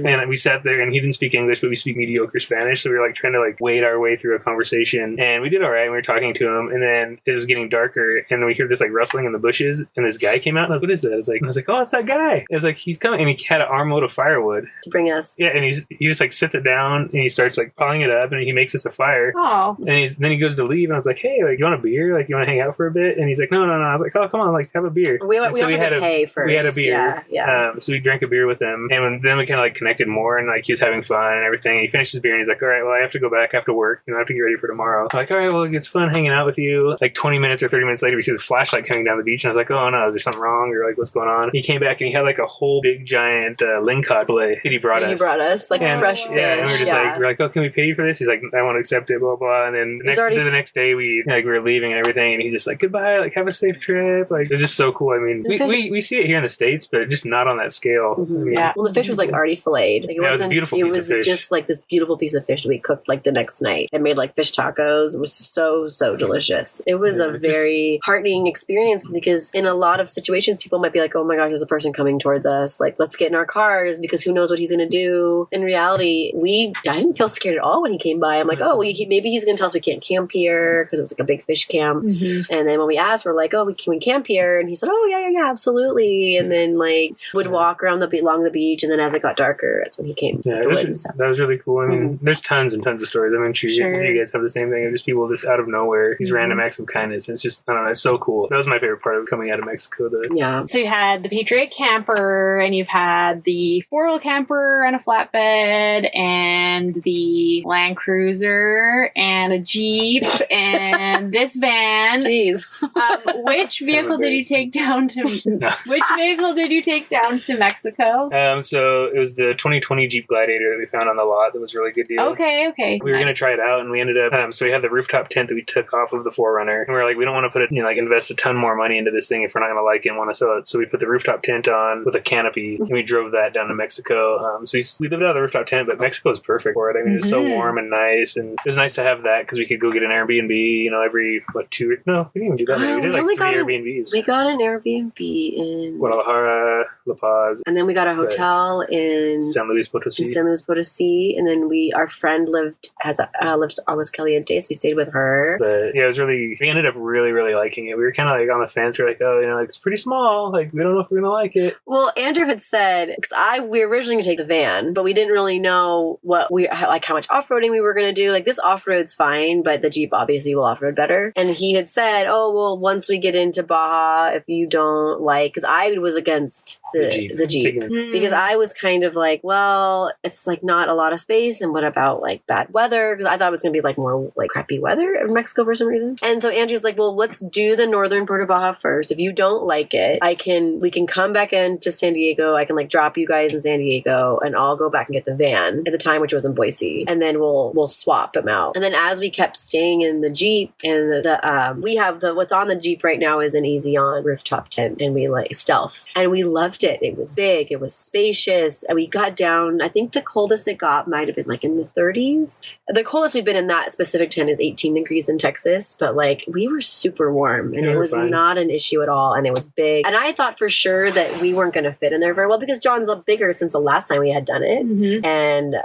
and we sat there, and he didn't speak English, but we speak mediocre Spanish. So we were like trying to like wade our way through a conversation, and we did all right. And we were talking to him, and then it was getting darker, and we heard this like rustling in the bushes, and this guy came out, and I was, "What is that?" I was like, "Oh, it's that guy." It was like he's coming, and he had an armload of firewood to bring us. Yeah, and he just like sits it down, and he starts like piling it up, and he makes us a fire. Aww. Wow. And then he goes to leave, and I was like, hey, like, you want a beer? Like, you want to hang out for a bit? And he's like, no. I was like, oh, come on, like, have a beer. We had to pay first. We had a beer. Yeah. So we drank a beer with him, and then we kind of like connected more, and like he was having fun and everything. And he finished his beer, and he's like, all right, well, I have to go back after work. I have to get ready for tomorrow. I'm like, all right, well, it's fun hanging out with you. Like 20 minutes or 30 minutes later, we see this flashlight coming down the beach, and I was like, oh no, is there something wrong, or like what's going on? He came back and he had like a whole big giant lingcod fillet that he brought us. Like fresh fish. Yeah, and we were just like, we're like, oh, can we pay you for this? He's like, I want to accept it, blah blah. And then the next day we were leaving and everything, and he's just like, goodbye, like have a safe trip. Like it was just so cool. I mean, we see it here in the States, but just not on that scale. Mm-hmm. I mean, Well, the fish was like already filleted. Like, it was a beautiful piece of fish. It was just like this beautiful piece of fish that we cooked like the next night and made like fish tacos. It was so delicious. It was a very heartening experience, because in a lot of situations people might be like, oh my gosh, there's a person coming towards us, like let's get in our cars because who knows what he's going to do. In reality, I didn't feel scared at all when he came by. I'm like, oh, well, maybe he's going to tell us we can't camp here, because it was like a big fish camp. Mm-hmm. And then when we asked, we're like, oh, can we camp here? And he said, oh yeah, absolutely. And then like would walk around along the beach, and then as it got darker, that's when he came. Yeah, that was really cool. I mean, there's tons and tons of stories. I'm sure you guys have the same thing of just people just out of nowhere, these random acts of kindness. It's just, I don't know, it's so cool. That was my favorite part of coming out of Mexico. Yeah. So you had the Patriot camper, and you've had the 4-wheel camper and a flatbed, and the Land Cruiser, and a Jeep, and this van. Jeez. Which vehicle did you take down to? Which vehicle did you take down to Mexico? So it was the 2020 Jeep Gladiator that we found on the lot. That was a really good deal. Okay. We were going to try it out, and we ended up, so we had the rooftop tent that we took off of the 4Runner, and we were like, we don't want to put invest a ton more money into this thing if we're not going to like it and want to sell it. So we put the rooftop tent on with a canopy, and we drove that down to Mexico. So we lived out of the rooftop tent, but Mexico is perfect for it. I mean, it's so warm and nice, and it was nice to have that because we could go get an Airbnb, every, we didn't even do that. We did like 3 Airbnbs. We got an Airbnb in Guadalajara, La Paz. And then we got a hotel in San Luis Potosi. And then our friend lived Aguas Calientes. We stayed with her. But yeah, we ended up really, really liking it. We were kind of like on the fence. We were like, oh, it's pretty small. Like, we don't know if we're going to like it. Well, Andrew had said, because we were originally going to take the van, but we didn't really know how much off-roading we were going to do. Like, this off-road's fine, but the Jeep obviously will off-road better. And he had said, oh, well, once we get into Baja, if you don't like, because I was against the Jeep. Because I was kind of like, well, it's like not a lot of space, and what about like bad weather? Because I thought it was going to be like more like crappy weather in Mexico for some reason. And so Andrew's like, well, let's do the northern part of Baja first. If you don't like it, we can come back into San Diego. I can like drop you guys in San Diego, and I'll go back and get the van at the time, which was in Boise, and then we'll swap them out. And then as we kept staying in the Jeep, and we have what's on the Jeep right now is an Easy On rooftop tent, and we like Stealth, and we loved it. It was big, it was spacious, and we got down. I think the coldest it got might have been like in the 30s. The coldest we've been in that specific tent is 18 degrees in Texas, but like we were super warm, and it was not an issue at all, and it was big. And I thought for sure that we weren't going to fit in there very well because John's a bigger since the last time we had done it, and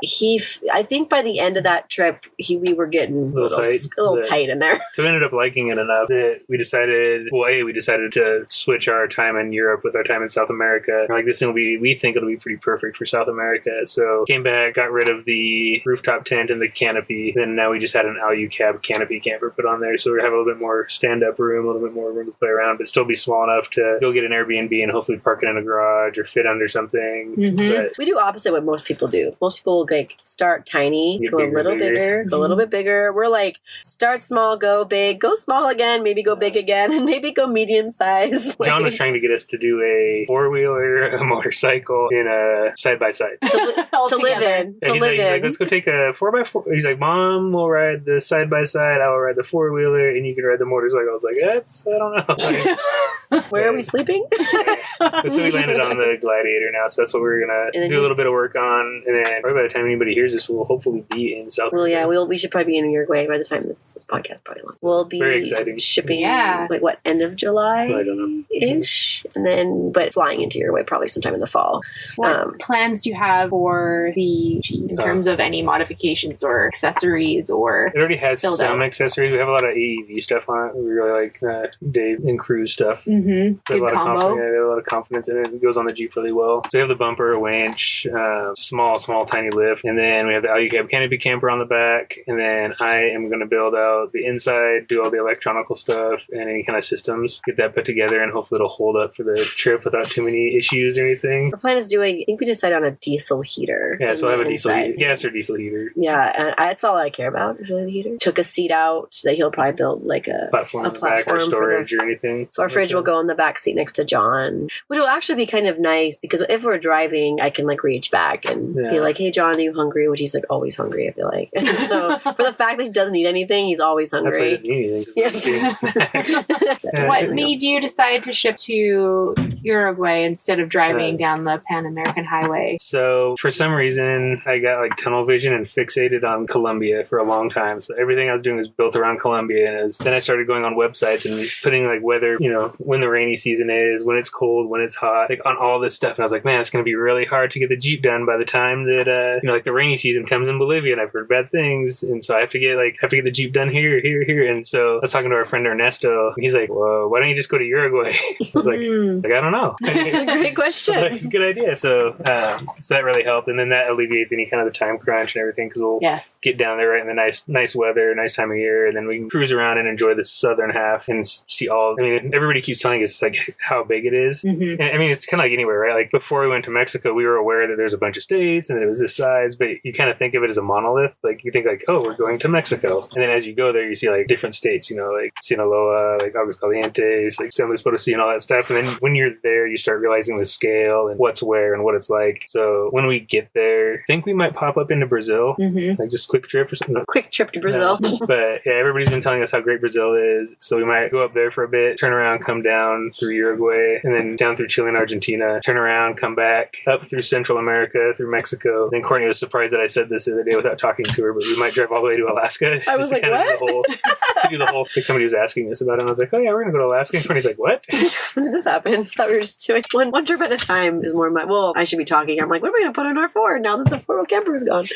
I think by the end of that trip, we were getting a little tight in there. So we ended up liking it enough that we decided to switch our time in Europe with our time in South America. Like, this thing we think it'll be pretty perfect for South America. So came back, got rid of the rooftop tent and the canopy. Then now we just had an Alu-Cab canopy camper put on there. So we have a little bit more stand-up room, a little bit more room to play around, but still be small enough to go get an Airbnb and hopefully park it in a garage or fit under something. But we do opposite what most people do. Most people like start tiny, go a little bigger, go a little bit bigger. We're like, start small, go big, go small again, maybe go big again, and maybe go medium size. John was trying to get us to do a 4-wheeler, a motorcycle, in a side-by-side. to live in. He's like, let's go take a 4x4. He's like, Mom will ride the side-by-side, I will ride the 4-wheeler, and you can ride the motorcycle. I was like, I don't know. Where are we sleeping? So we landed on the Gladiator now, so that's what we're going to do a little bit of work on, and then probably by the time anybody hears this, we'll hopefully be in South America. Well, yeah, we should probably be in Uruguay by the time this podcast probably launched. We'll be very exciting. Shipping, end of July? I don't know. Ish. And then, but flying into Uruguay probably sometime in the fall. What plans do you have for the Jeep in terms of any modifications or accessories or? It already has some accessories. We have a lot of AEV stuff on it. We really like Dave and Cruise stuff. Good combo. We have a lot of confidence in it. It goes on the Jeep really well. So we have the bumper, a winch, small, tiny lift, and then we have the Alu-Cab canopy camper on the back, and then then I am going to build out the inside, do all the electronical stuff and any kind of systems, get that put together, and hopefully it'll hold up for the trip without too many issues or anything. Our plan is doing, I think we decided on a diesel heater. Yeah, so I have a diesel heater, gas or diesel heater. Yeah, and that's all I care about, is really the heater. Took a seat out so that he'll probably build like a platform back for storage or anything. So our fridge will go in the back seat next to John, which will actually be kind of nice because if we're driving, I can like reach back and be like, hey, John, are you hungry? Which he's like always hungry, I feel like. And so for the fact that he doesn't eat anything, he's always hungry. That's why he doesn't eat anything. What made you decide to ship to Uruguay instead of driving down the Pan American Highway? So for some reason, I got like tunnel vision and fixated on Colombia for a long time. So everything I was doing was built around Colombia. And then I started going on websites and putting like weather, when the rainy season is, when it's cold, when it's hot, like on all this stuff. And I was like, man, it's going to be really hard to get the Jeep done by the time that, like the rainy season comes in Bolivia, and I've heard bad things. And so I have to get the Jeep done here. And so I was talking to our friend Ernesto, and he's like, well, why don't you just go to Uruguay? I was like, I don't know. That's a great question. It's a good idea. So that really helped. And then that alleviates any kind of the time crunch and everything, because we'll get down there right in the nice weather, nice time of year, and then we can cruise around and enjoy the southern half and see everybody keeps telling us like how big it is. And I mean, it's kind of like anywhere, right? Like before we went to Mexico, we were aware that there's a bunch of states and it was this size, but you kind of think of it as a monolith. Like you think like, oh, we're going to Mexico. And then as you go there, you see like different states, like Sinaloa, like Aguascalientes, like San Luis Potosí and all that stuff. And then when you're there, you start realizing the scale and what's where and what it's like. So when we get there, I think we might pop up into Brazil, like just quick trip or something. Quick trip to Brazil. But yeah, everybody's been telling us how great Brazil is. So we might go up there for a bit, turn around, come down through Uruguay, and then down through Chile and Argentina, turn around, come back up through Central America, through Mexico. Then Courtney was surprised that I said this the other day without talking to her, but we might drive all the way to Alaska. I was like, what? To do the whole, like somebody was asking us about it, and I was like, oh yeah, we're going to go to Alaska. And Courtney's like, what? When did this happen? I thought we were just doing one trip at a time is more I should be talking. I'm like, what are we going to put on our Ford now that the 4-wheel camper is gone?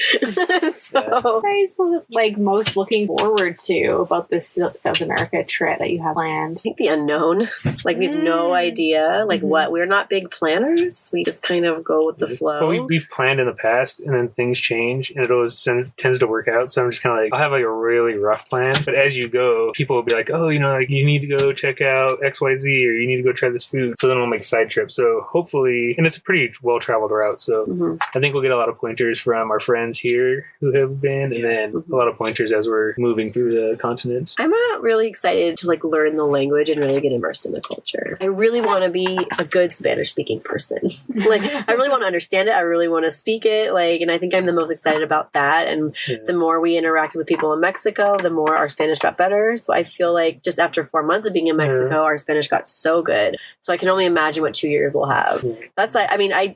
So, what are you like most looking forward to about this South America trip that you have planned? I think the unknown. Like we have no idea. Like what? We're not big planners. We just kind of go with the flow. Well, we've planned in the past, and then things change, and it always tends to work out. So I'm just kind of like, I'll have like a really rough plan, but as you go, people will be like, oh, like you need to go check out XYZ, or you need to go try this food. So then we'll make side trips. So hopefully, and it's a pretty well-traveled route. So I think we'll get a lot of pointers from our friends here who have been, and then a lot of pointers as we're moving through the continent. I'm really excited to like learn the language and really get immersed in the culture. I really want to be a good Spanish-speaking person. Like, I really want to understand it. I really want to speak it. Like, and I think I'm the most excited about that. And the more we interacted with people in Mexico, the more our Spanish got better. So I feel like just after 4 months of being in Mexico, our Spanish got so good. So I can only imagine what 2 years we'll have. That's like,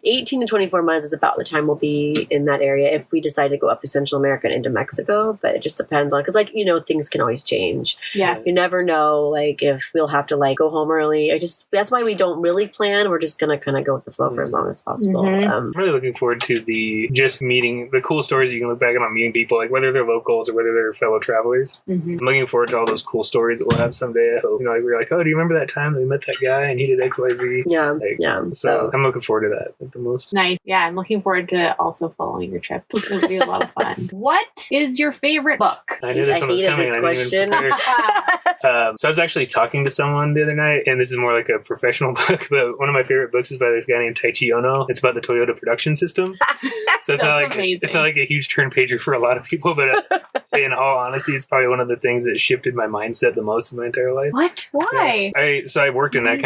18 to 24 months is about the time we'll be in that area if we decide to go up through Central America and into Mexico. But it just depends on, because things can always change. Yes. You never know, like, if we'll have to like go home early. That's why we don't really plan. We're just going to kind of go with the flow for as long as possible. I'm really looking forward to just meeting the cool stories you can look back on meeting people, like whether they're locals or whether they're fellow travelers. I'm looking forward to all those cool stories that we'll have someday. I hope, like we're like, oh, do you remember that time that we met that guy and he did XYZ? So I'm looking forward to that the most. Nice. Yeah, I'm looking forward to also following your trip. It'll be a lot of fun. What is your favorite book? I knew this one was coming. I didn't even prepare. So I was actually talking to someone the other night, and this is more like a professional book, but one of my favorite books is by this guy named Taichi Ono. It's about the Toyota production system. So it's not like a huge turn pager for a lot of people, but in all honesty, it's probably one of the things that shifted my mindset the most in my entire life. What? Why? I worked in that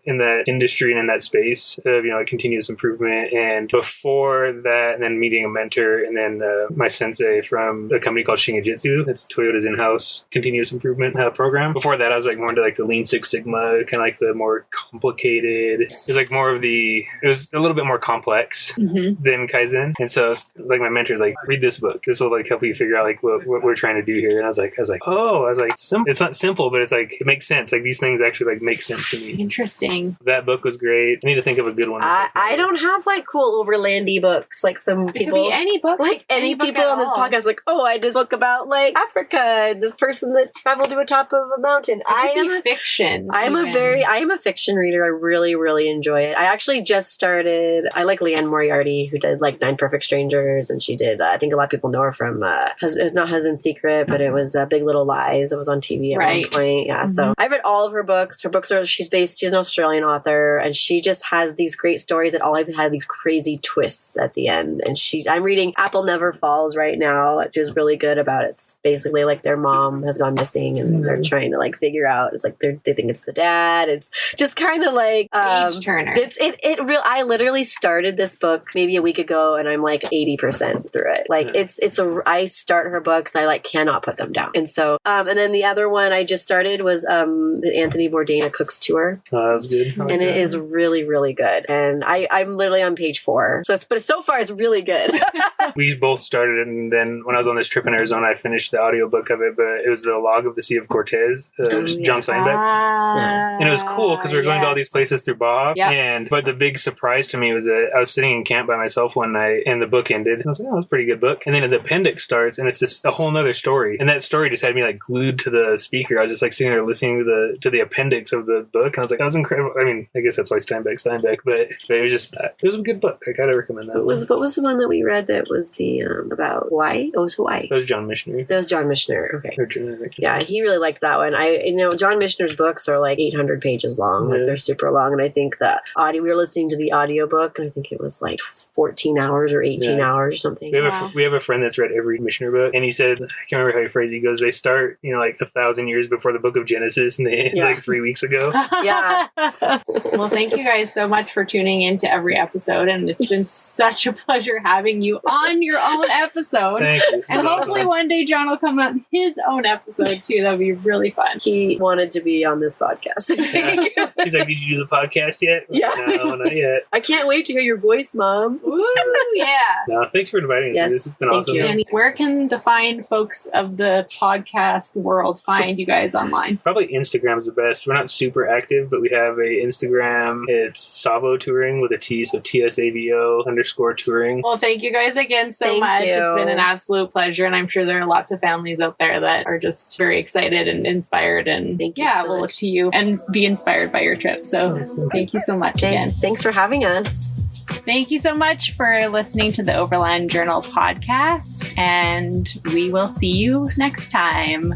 in that industry and in that space of like continuous improvement, and before that, and then meeting a mentor, and then my sensei from a company called Shingijutsu. It's Toyota's in-house continuous improvement program. Before that, I was like more into like the Lean Six Sigma, kind of like the more complicated. It was like it was a little bit more complex than Kaizen. And so like my mentor's like, read this book. This will like help you figure out like what we're trying to do here. And I was like, it's not simple, but it's like, it makes sense. Like these things actually like make sense to me. Interesting. That book was great. I need to think of a good one. I don't have like cool overlandy books like some people. It could be any book. Like any people on this podcast like, oh, I did a book about like Africa, this person that traveled to the top of a mountain. I am fiction. I am a fiction reader. I really, really enjoy it. I actually just started. I like Leanne Moriarty, who did like 9 Perfect Strangers, and she did. I think a lot of people know her from Husband Husband's Secret, but it was Big Little Lies that was on TV at one point. Yeah, so I've read all of her books. Her books are, she's an Australian author, and she just has these great stories that all I've had these crazy twists at the end. And I'm reading Apple Never Falls right now, which is really good about it's basically like their mom has gone missing and they're trying to like figure out, it's like they think it's the dad. It's just kind of like Turner. I literally started this book maybe a week ago and I'm like 80% through it. Like I start her books and I like cannot put them down. And so and then the other one I just started was the Anthony Bourdain A Cook's Tour. Oh, that was good. And it is really, really good. And I'm literally on page 4. But so far it's really good. We both started it, and then when I was on this trip in Arizona, I finished the audiobook of it, but it was the Log of the Sea of Cortez, John Steinbeck. And it was cool because we were going to all these places through Baja. Yep. But the big surprise to me was that I was sitting in camp by myself one night and the book ended. And I was like, oh, that's a pretty good book. And then the appendix starts and it's just a whole nother story. And that story just had me like glued to the speaker. I was just like sitting there listening to the appendix of the book. And I was like, that was incredible. I mean, I guess that's why Steinbeck, but it was just, it was a good book. I gotta recommend that. What was the one that we read that was the about Hawaii? Oh, it was Hawaii. That was John Michener. Okay. Yeah, he really liked that one. John Michener's books are like 800 pages long. Like they're super long. And I think we were listening to the audiobook and I think it was like 14 hours or 18 hours or something. We have a friend that's read every Michener book, and he said, I can't remember how he phrased it. He goes, they start, like 1,000 years before the book of Genesis, and they end like 3 weeks ago. Yeah. Well, thank you guys so much for tuning in to every episode, and it's been such a pleasure having you on your own episode. Thank you. And hopefully one day John will come on his own episode too. That'd be really fun. He wanted to be on this podcast. Yeah. He's like, did you do the podcast yet? Yeah. No, not yet. I can't wait to hear your voice, Mom. Ooh, yeah. No, thanks for inviting us. Yes, This has been thank awesome. you. And where can the fine folks of the podcast world find you guys online? Probably Instagram is the best. We're not super active, but we have a Instagram. It's Tsavo Touring with a T, so TSAVO_touring. Well, thank you guys again so Thank much. you. It's been an absolute pleasure, and I'm sure there are lots of families out there that are just very excited and inspired, and Thank you so we'll look much. to you and be inspired by your trip. So thank you so much again. Thanks for having us. Thank you so much for listening to the Overland Journal podcast, and we will see you next time.